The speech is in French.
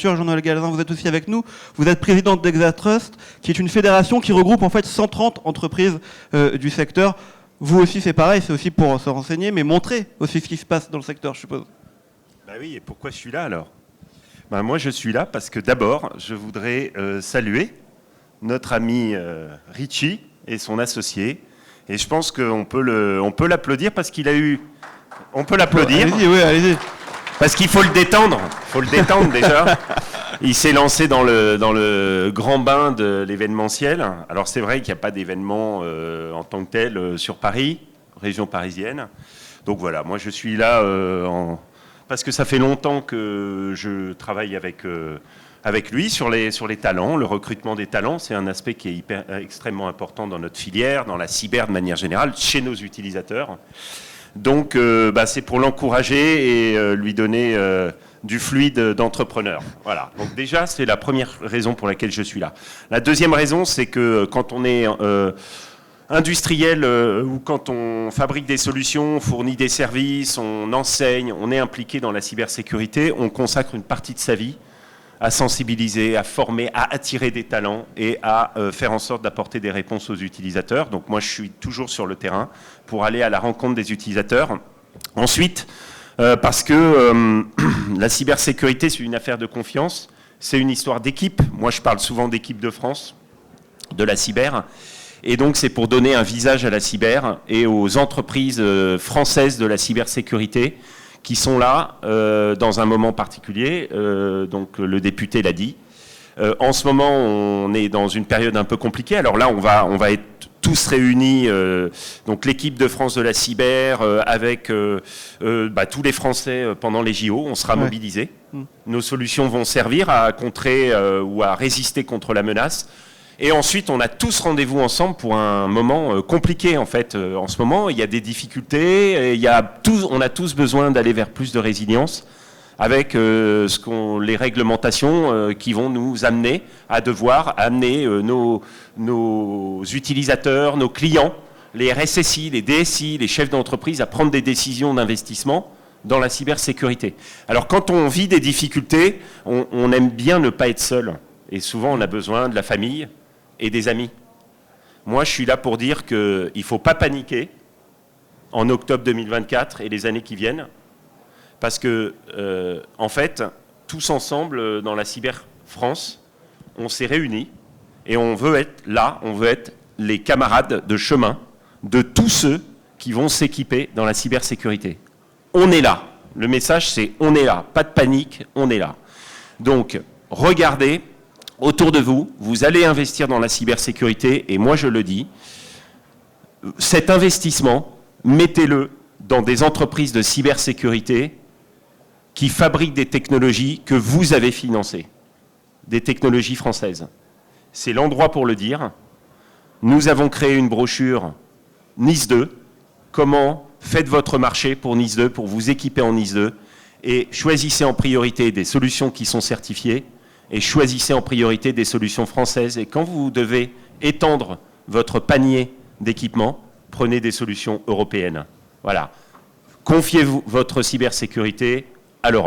l'ouverture. Jean-Noël Galazin, vous êtes aussi avec nous. Vous êtes présidente d'Exatrust, qui est une fédération qui regroupe en fait 130 entreprises du secteur. Vous aussi, c'est pareil, c'est aussi pour se renseigner, mais montrer aussi ce qui se passe dans le secteur, je suppose. Ben oui, et pourquoi je suis là alors? Ben moi, je suis là parce que d'abord, je voudrais saluer notre ami Richie et son associé. Et je pense qu'on peut l'applaudir parce qu'il a eu... On peut l'applaudir. Allez-y, oui, allez-y. Parce qu'il faut le détendre. Il faut le détendre déjà. Il s'est lancé dans le grand bain de l'événementiel. Alors c'est vrai qu'il n'y a pas d'événement en tant que tel sur Paris, région parisienne. Donc voilà, moi je suis là parce que ça fait longtemps que je travaille avec lui sur les talents. Le recrutement des talents, c'est un aspect qui est extrêmement important dans notre filière, dans la cyber de manière générale, chez nos utilisateurs. Donc c'est pour l'encourager et lui donner du fluide d'entrepreneur. Voilà. Donc déjà, c'est la première raison pour laquelle je suis là. La deuxième raison, c'est que quand on est industriel ou quand on fabrique des solutions, on fournit des services, on enseigne, on est impliqué dans la cybersécurité, on consacre une partie de sa vie à sensibiliser, à former, à attirer des talents et à faire en sorte d'apporter des réponses aux utilisateurs. Donc moi, je suis toujours sur le terrain pour aller à la rencontre des utilisateurs. Ensuite, parce que la cybersécurité, c'est une affaire de confiance, c'est une histoire d'équipe. Moi, je parle souvent d'équipe de France, de la cyber. Et donc, c'est pour donner un visage à la cyber et aux entreprises françaises de la cybersécurité qui sont là dans un moment particulier. Donc le député l'a dit. En ce moment, on est dans une période un peu compliquée. Alors là, on va être tous réunis, donc l'équipe de France de la cyber, avec tous les Français pendant les JO. On sera mobilisés. Nos solutions vont servir à contrer ou à résister contre la menace. Et ensuite, on a tous rendez-vous ensemble pour un moment compliqué, en fait. En ce moment, il y a des difficultés, et on a tous besoin d'aller vers plus de résilience avec les réglementations qui vont nous amener à devoir amener nos utilisateurs, nos clients, les RSSI, les DSI, les chefs d'entreprise à prendre des décisions d'investissement dans la cybersécurité. Alors, quand on vit des difficultés, on aime bien ne pas être seul. Et souvent, on a besoin de la famille et des amis. Moi, je suis là pour dire qu'il ne faut pas paniquer en octobre 2024 et les années qui viennent, parce que, en fait, tous ensemble, dans la Cyber France, on s'est réunis et on veut être là, on veut être les camarades de chemin de tous ceux qui vont s'équiper dans la cybersécurité. On est là. Le message, c'est on est là. Pas de panique, on est là. Donc, regardez autour de vous, vous allez investir dans la cybersécurité, et moi je le dis, cet investissement, mettez-le dans des entreprises de cybersécurité qui fabriquent des technologies que vous avez financées, des technologies françaises. C'est l'endroit pour le dire. Nous avons créé une brochure NIS 2, comment faites votre marché pour NIS 2, pour vous équiper en NIS 2, et choisissez en priorité des solutions qui sont certifiées, et choisissez en priorité des solutions françaises. Et quand vous devez étendre votre panier d'équipement, prenez des solutions européennes. Voilà. Confiez-vous votre cybersécurité